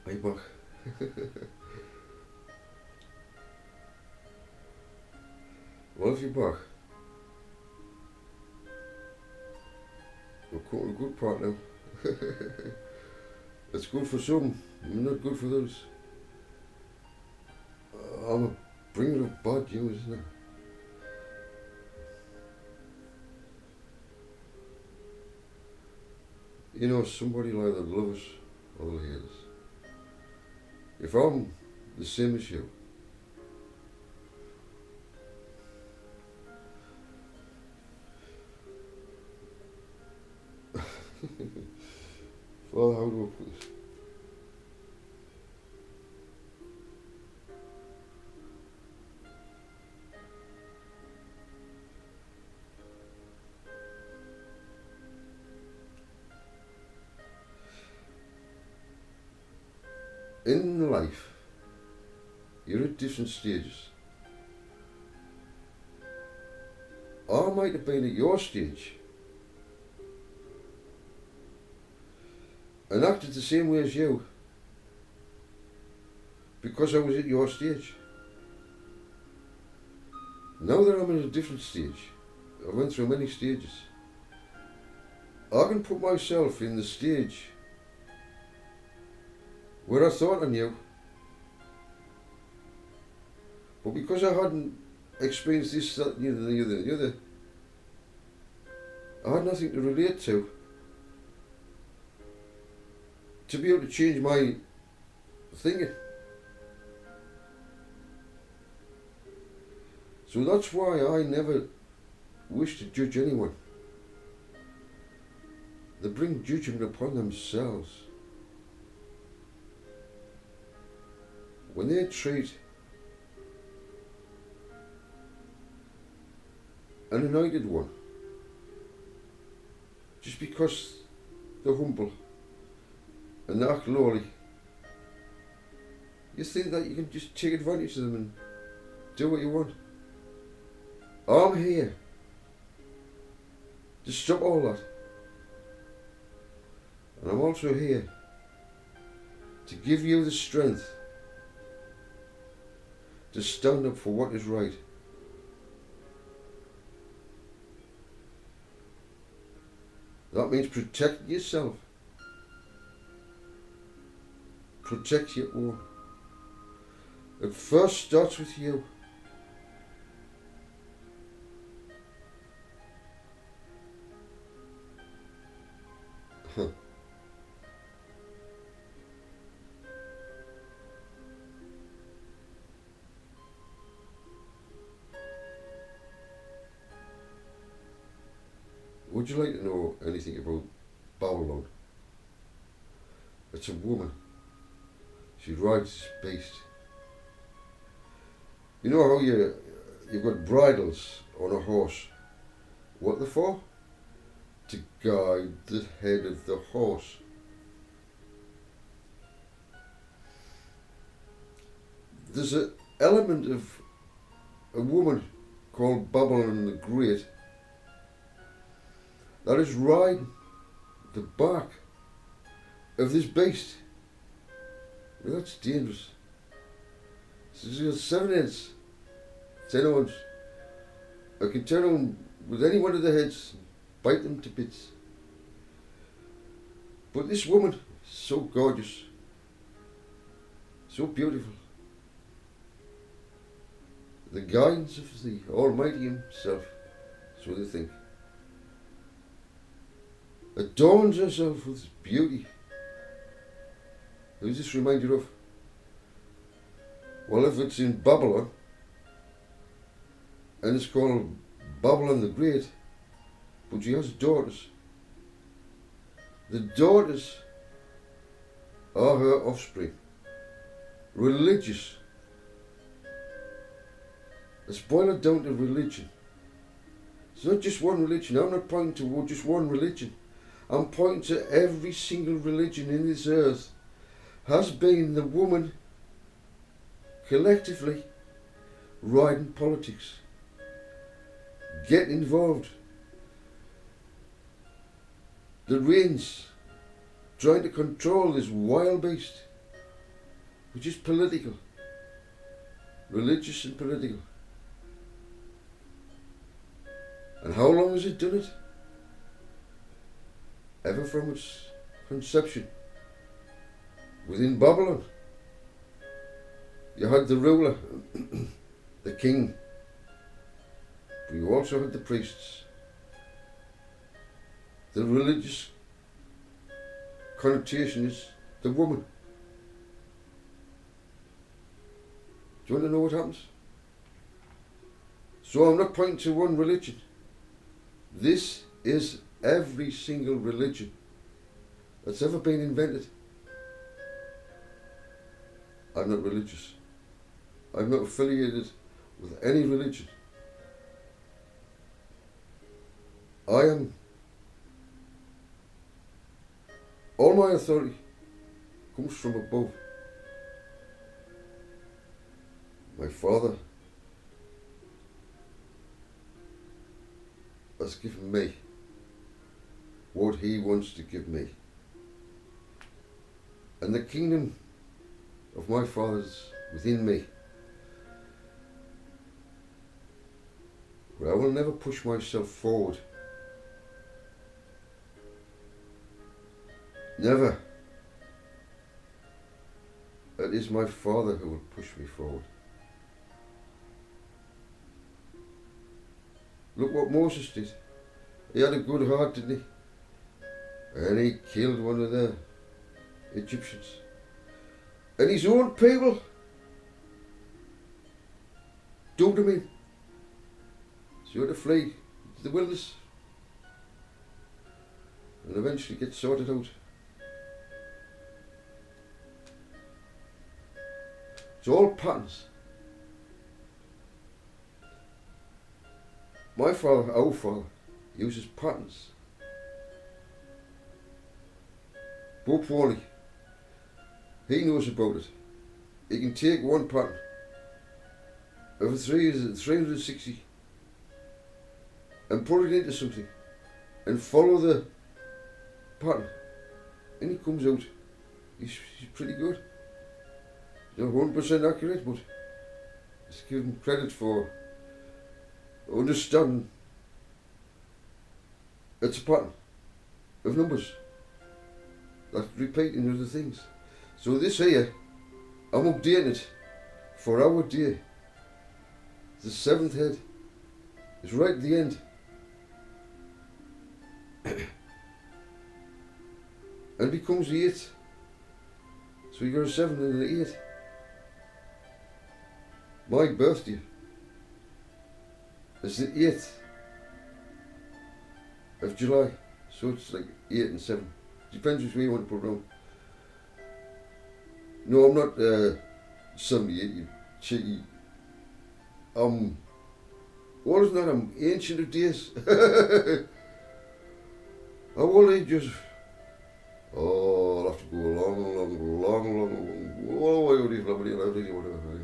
Hi, back. Well, if you're back, we're caught a good part now. It's good for some, not good for others. I'm a bringer of bad news, isn't it? You know, somebody will either love us or they'll hate us. If I'm the same as you, Father, how do I put this? In life, you're at different stages. I might have been at your stage and acted the same way as you because I was at your stage. Now that I'm in a different stage, I went through many stages. I can put myself in the stage where I thought I knew, but because I hadn't experienced this, that, the other, I had nothing to relate to be able to change my thinking. So that's why I never wish to judge anyone. They bring judgment upon themselves when they treat an anointed one just because they're humble and act lowly. You think that you can just take advantage of them and do what you want. I'm here to stop all that. And I'm also here to give you the strength to stand up for what is right. That means protect yourself. Protect your own. It first starts with you. Would you like to know anything about Babylon? It's a woman. She rides beast. You know how you've got bridles on a horse. What they're for? To guide the head of the horse. There's an element of a woman called Babylon the Great that is riding the back of this beast. Well, that's dangerous. So she's got 7 heads, 10 horns. I can turn on with any one of the heads, bite them to bits. But this woman, so gorgeous, so beautiful. The guidance of the Almighty Himself, so they think, adorns herself with beauty. Who's this remind you of? Well, if it's in Babylon, and it's called Babylon the Great, but she has daughters. The daughters are her offspring. Religious. Let's boil it down to religion. It's not just one religion. I'm not pointing to just one religion. I'm pointing to every single religion in this earth has been the woman collectively riding politics. Get involved. The reins trying to control this wild beast which is political, religious and political. And how long has it done it? Ever from its conception. Within Babylon, you had the ruler, the king, but you also had the priests. The religious connotation is the woman. Do you want to know what happens? So I'm not pointing to one religion. This is every single religion that's ever been invented. I'm not religious. I'm not affiliated with any religion. All my authority comes from above. My Father has given me what He wants to give me. And the kingdom of my Father is within me. But I will never push myself forward. Never. It is my Father who will push me forward. Look what Moses did. He had a good heart, didn't he? And he killed one of the Egyptians. And his own people doomed him in. So he had to flee to the wilderness and eventually get sorted out. It's all patterns. My Father, our Father, uses patterns. Pope Wally, he knows about it. He can take one pattern over 360 and put it into something and follow the pattern, and he comes out. He's pretty good. He's not 100% accurate, but let's give him credit for understanding it's a pattern of numbers that repeat in other things. So this here, I'm updating it for our day. The seventh head is right at the end. And becomes the 8. So you got a 7 and an 8. My birthday is the 8th of July. So it's like 8 and 7. Depends which way you want to put it on. No, I'm not 78, you cheeky. What is that? I'm ancient of days. How old are you, Joseph? Oh, I'll have to go long, all the way out here, whatever.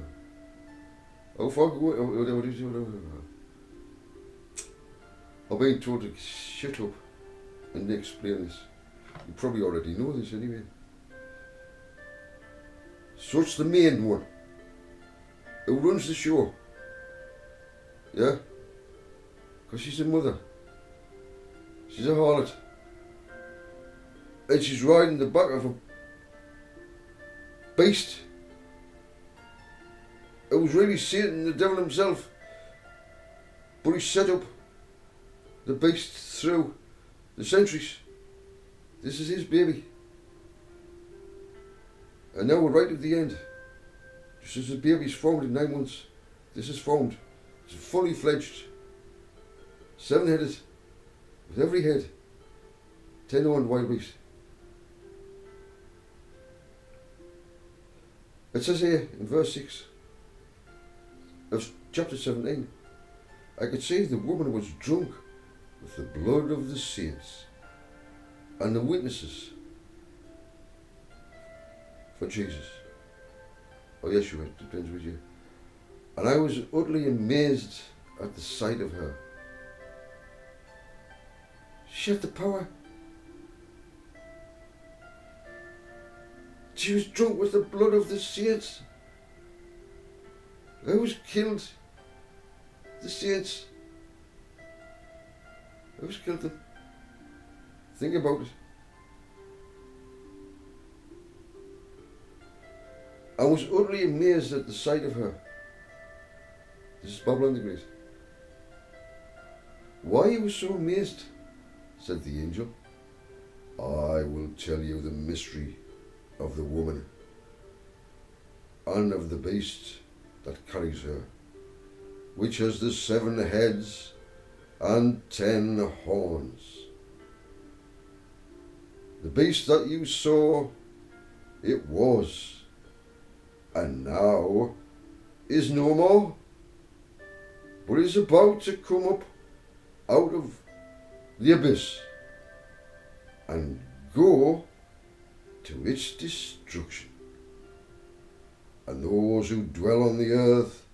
How far go, whatever. I've been told to shut up and explain this. You probably already know this anyway. So it's the main one who runs the show. Yeah? Because she's a mother. She's a harlot. And she's riding the back of a beast who was really Satan, the devil himself. But he set up the beast through the centuries. This is his baby. And now we're right at the end. Just as the baby's formed in 9 months, this is formed. It's fully fledged, 7-headed, with every head 10-horned wild beast. It says here in verse 6 of chapter 17, I could say the woman was drunk with the blood of the saints and the witnesses for Jesus. Or Yeshua, it depends which you. And I was utterly amazed at the sight of her. She had the power. she was drunk with the blood of the saints. Who's killed the saints? Who's killed them? Think about it. I was utterly amazed at the sight of her. This is Babylon the Great. Why you were so amazed? Said the angel. I will tell you the mystery of the woman and of the beast that carries her, which has the 7 heads and 10 horns. The beast that you saw, it was, and now is no more, but is about to come up out of the abyss and go to its destruction. And those who dwell on the earth,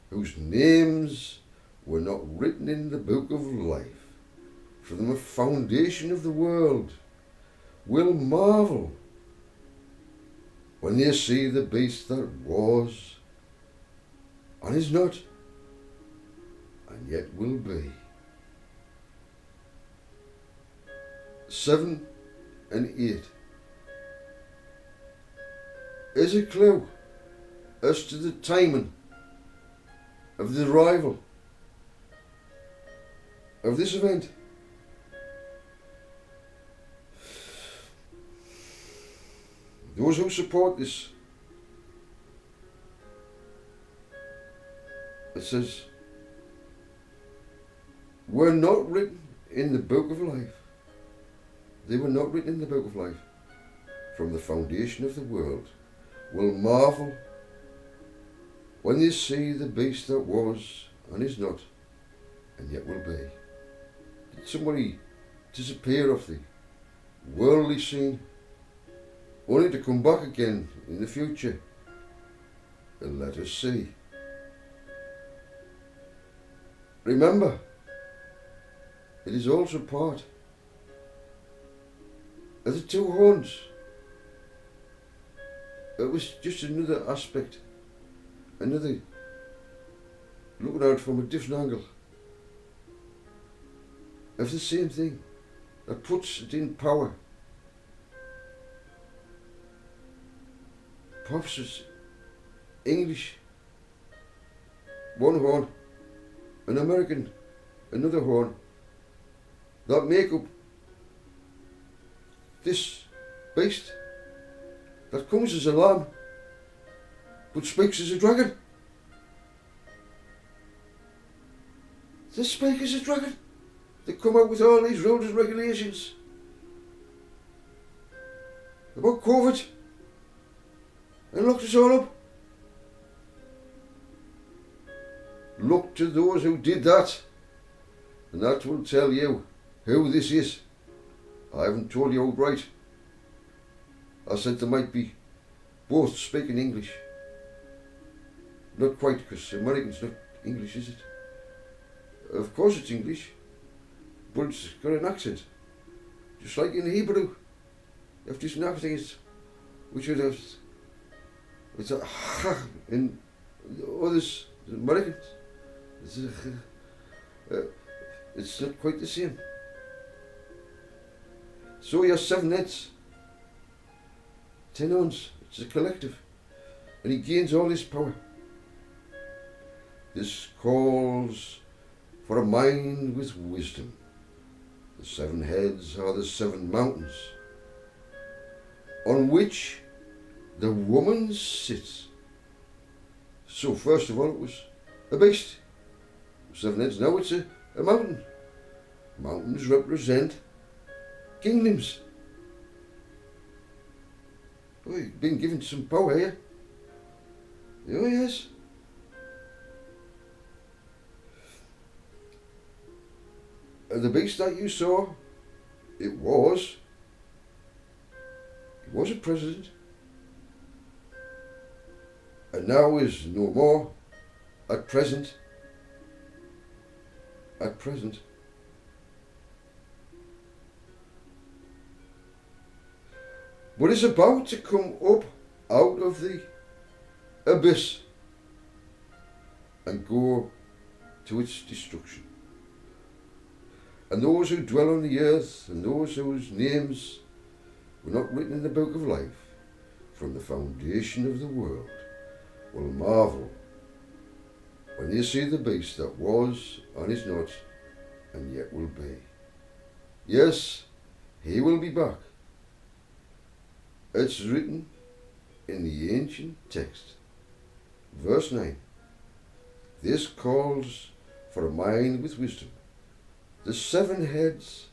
whose names were not written in the book of life from the foundation of the world, will marvel when they see the beast that was and is not and yet will be. 7 and 8 is a clue as to the timing of the arrival of this event. Those who support this, it says, were not written in the book of life. They were not written in the book of life from the foundation of the world, will marvel when they see the beast that was and is not and yet will be. Did somebody disappear off the worldly scene only to come back again in the future? And let us see. Remember, it is also part of the 2 horns. It was just another aspect, another looking at it from a different angle of the same thing that puts it in power. Perhaps it's English, 1 horn, an American, another horn, that make up this beast that comes as a lamb but speaks as a dragon. They speak as a dragon. They come out with all these rules and regulations about COVID and locked us all up. Look to those who did that, and that will tell you who this is. I haven't told you outright. I said they might be both speaking English. Not quite, because American's not English, is it? Of course it's English, but it's got an accent. Just like in Hebrew. You have this accent, which is it's a in others, Americans. It's not quite the same. So he has 7 heads, 10 horns. It's a collective, and he gains all this power. This calls for a mind with wisdom. The 7 heads are the 7 mountains on which the woman sits. So first of all it was a beast, 7 heads. Now it's a mountain. Mountains represent kingdoms. Oh, you've been given some power here. Oh yes. The beast that you saw, it was a president, and now is no more. At present, but is about to come up out of the abyss and go to its destruction. And those who dwell on the earth and those whose names were not written in the book of life from the foundation of the world will marvel when they see the beast that was and is not and yet will be. Yes, he will be back. It's written in the ancient text. Verse 9. This calls for a mind with wisdom. The 7 heads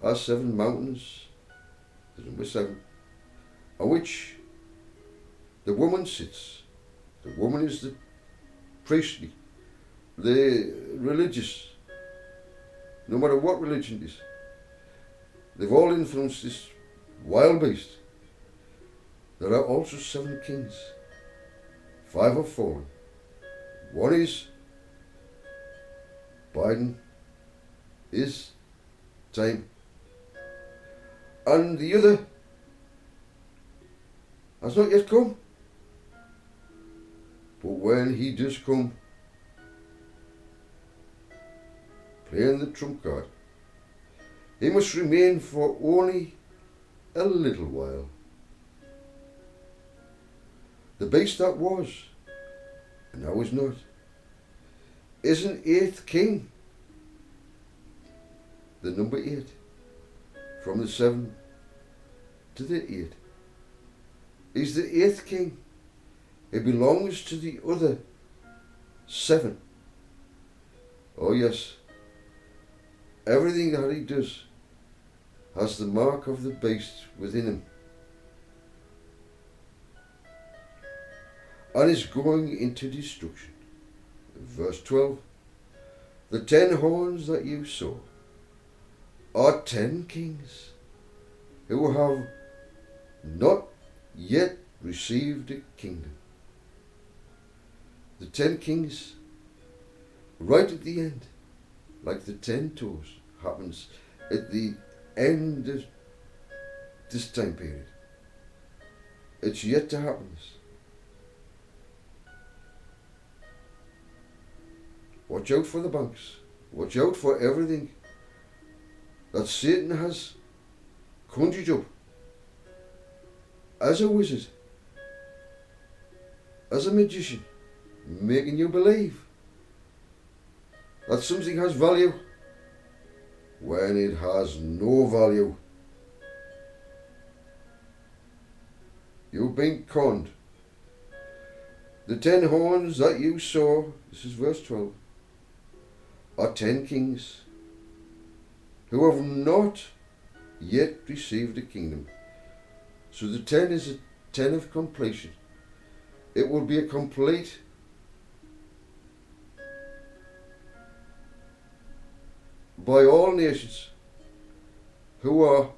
are 7 mountains, the number 7, on which the woman sits. The woman is the priestly, the religious, no matter what religion it is. They've all influenced this wild beast. There are also 7 kings. 5 have fallen. One is Biden is time. And the other has not yet come. But when he does come, playing the trump card, he must remain for only a little while. The beast that was, and now is not, is an 8th king. The number 8, from the 7 to the 8, is the 8th king. It belongs to the other 7. Oh yes, everything that he does has the mark of the beast within him, and is going into destruction. Verse 12, the 10 horns that you saw are 10 kings who have not yet received a kingdom. The 10 kings, right at the end, like the 10 toes, happens at the end of this time period. It's yet to happen. Watch out for the banks. Watch out for everything that Satan has conjured up as a wizard, as a magician, making you believe that something has value when it has no value. You've been conned. The 10 horns that you saw, this is verse 12, are 10 kings who have not yet received a kingdom. So the 10 is a 10 of completion. It will be a complete by all nations who are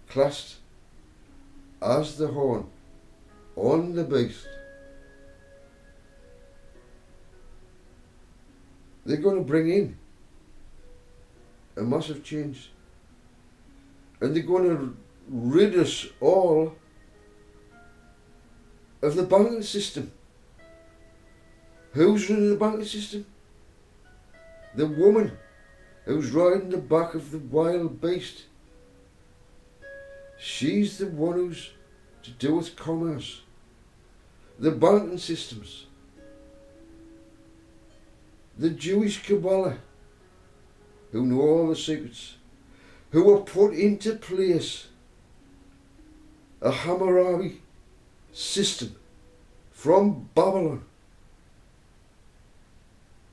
classed as the horn on the beast. They're going to bring in a massive change, and they're going to rid us all of the banking system. Who's running the banking system? The woman who's riding the back of the wild beast. She's the one who's to do with commerce, the banking systems, the Jewish Kabbalah, who know all the secrets, who are put into place a Hammurabi system from Babylon.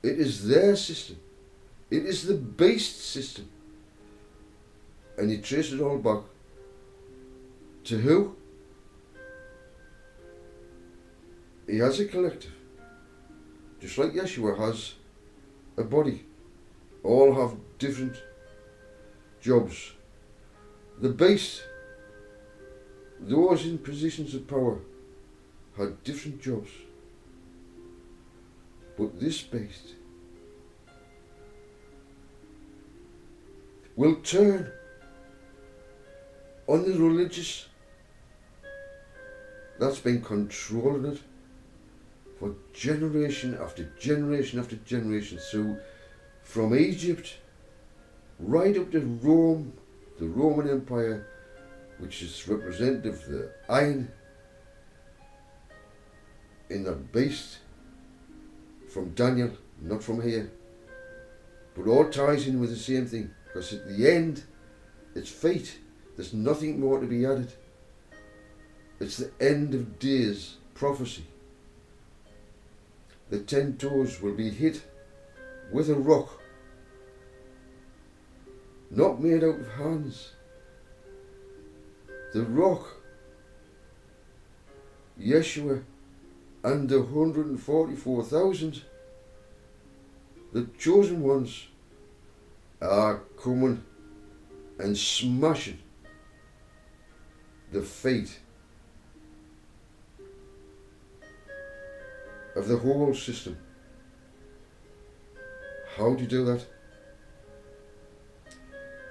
It is their system. It is the beast system. And you trace it all back to who? He has a collective. Just like Yeshua has a body. All have different jobs. The beast, those in positions of power, had different jobs. But this beast will turn on the religious that's been controlling it for generation after generation after generation. So from Egypt right up to Rome, the Roman Empire, which is representative of the iron in that beast from Daniel, not from here, but all ties in with the same thing, because at the end it's fate. There's nothing more to be added. It's the end of days prophecy. The 10 toes will be hit with a rock, not made out of hands. The rock, Yeshua, and the 144,000, the chosen ones, are coming and smashing the fate of the whole system. How do you do that?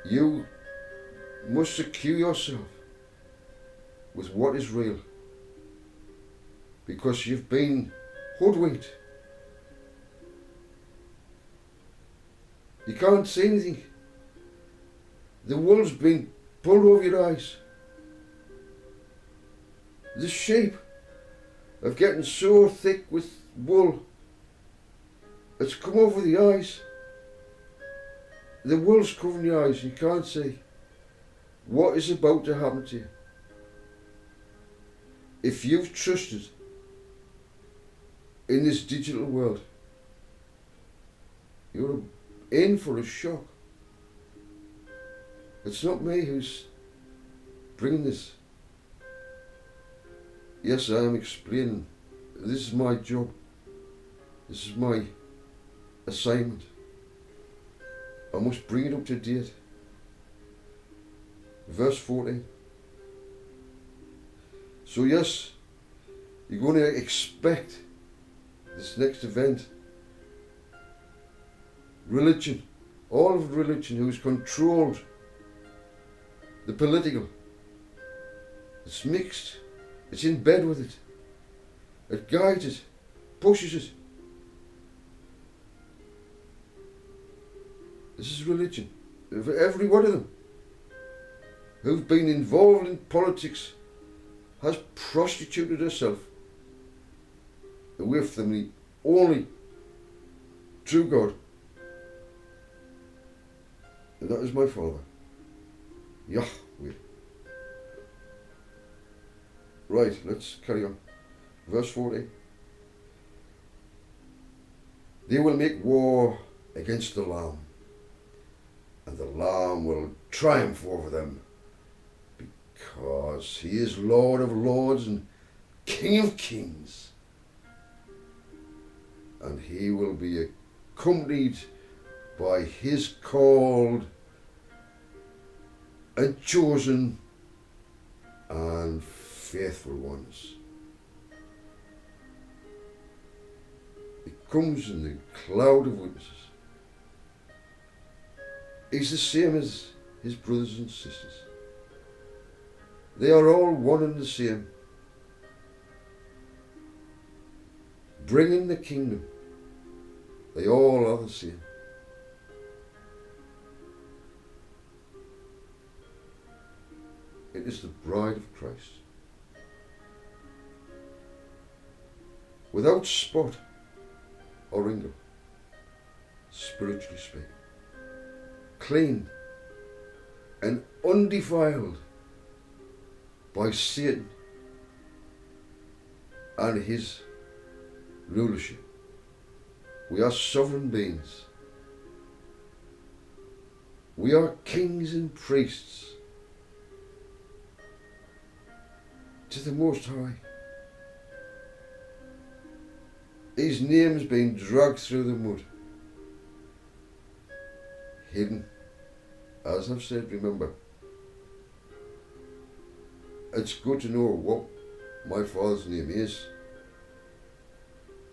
You must secure yourself with what is real, because you've been hoodwinked. You can't see anything. The wool's been pulled over your eyes. The shape of getting so thick with wool, it's come over the eyes. The wool's covering your eyes. You can't see what is about to happen to you. If you've trusted in this digital world, you're in for a shock. It's not me who's bringing this. Yes, I am explaining. This is my job. This is my assignment. I must bring it up to date. Verse 14. So yes, you're going to expect this next event. Religion, all of religion, who's controlled the political. It's mixed. It's in bed with it. It guides it, pushes it. This is religion. Every one of them who've been involved in politics has prostituted herself away from the only true God. And that is my Father, Yahweh. Right, let's carry on. Verse 40. They will make war against the Lamb, and the Lamb will triumph over them, because he is Lord of lords and King of kings. And he will be accompanied by his called and chosen and faithful ones. He comes in the cloud of witnesses. He's the same as his brothers and sisters. They are all one and the same, bringing the kingdom. They all are the same. It is the bride of Christ, without spot or wrinkle, spiritually speaking, clean and undefiled by Satan and his rulership. We are sovereign beings. We are kings and priests to the Most High. His name's been dragged through the mud, hidden. As I've said, remember, it's good to know what my Father's name is.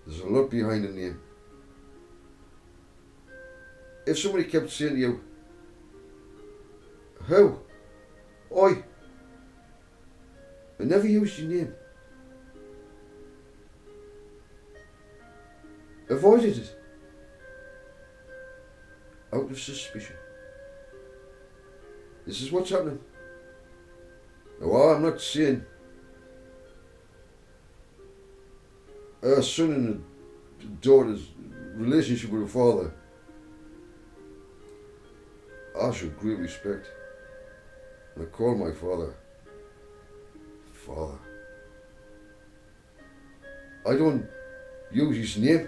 There's a lot behind the name. If somebody kept saying to you, "How? Oi," I never used your name. avoided it out of suspicion. This is what's happening. Now, I'm not saying a son and a daughter's relationship with a father I show great respect, and I call my father Father. I don't use his name.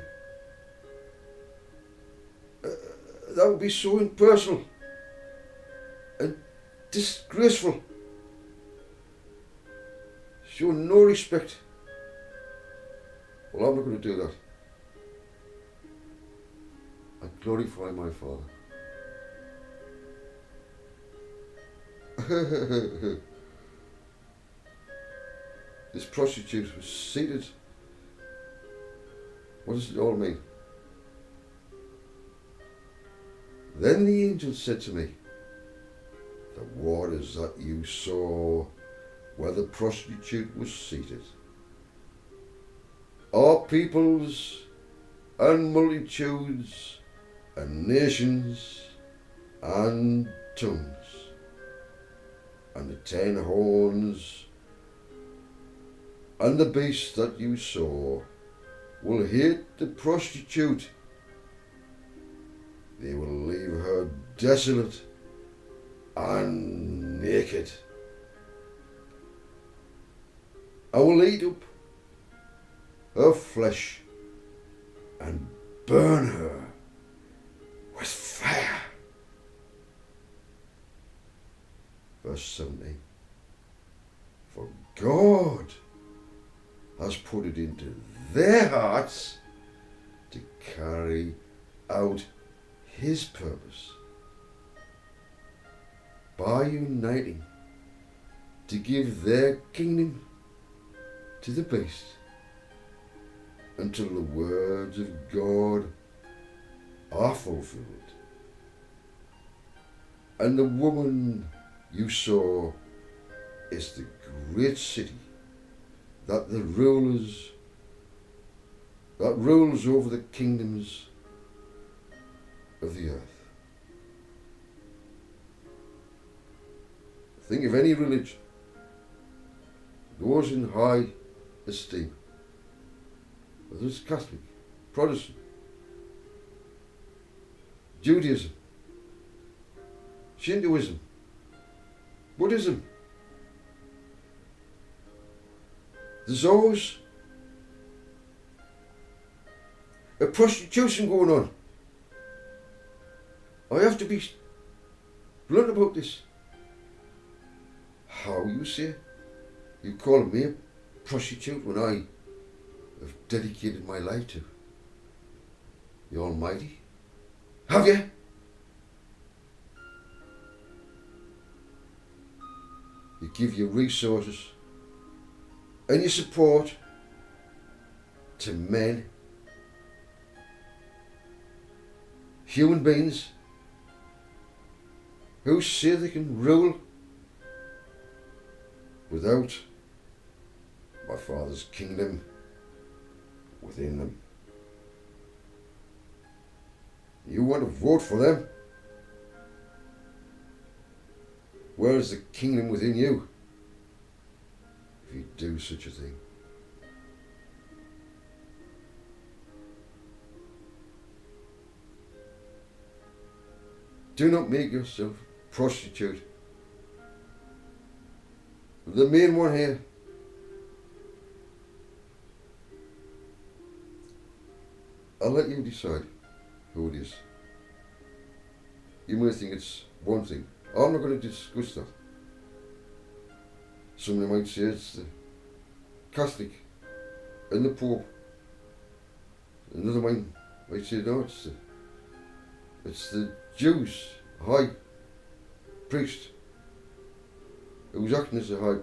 That would be so impersonal and disgraceful. Show no respect. Well, I'm not going to do that. I glorify my Father. This prostitute was seated. What does it all mean? Then the angel said to me, the waters that you saw where the prostitute was seated are peoples and multitudes and nations and tongues. And the 10 horns and the beast that you saw will hate the prostitute. They will leave her desolate and naked. I will eat up her flesh and burn her with fire. Verse 17. For God has put it into their hearts to carry out His purpose by uniting to give their kingdom to the beast until the words of God are fulfilled. And the woman you saw is the great city that rules over the kingdoms of the earth. Think of any religion, those in high esteem, whether it's Catholic, Protestant, Judaism, Shintoism, Buddhism. There's always a prostitution going on. I have to be blunt about this. How you say? You call me a prostitute when I have dedicated my life to the Almighty? Have you? You give your resources and your support to men, human beings who say they can rule without my Father's kingdom within them. You want to vote for them? Where is the kingdom within you if you do such a thing? Do not make yourself a prostitute. The main one here. I'll let you decide who it is. You may think it's one thing. I'm not going to discuss that. Somebody might say it's the Catholic and the Pope. Another one might say no, it's the Jews, high priest, who's acting as a high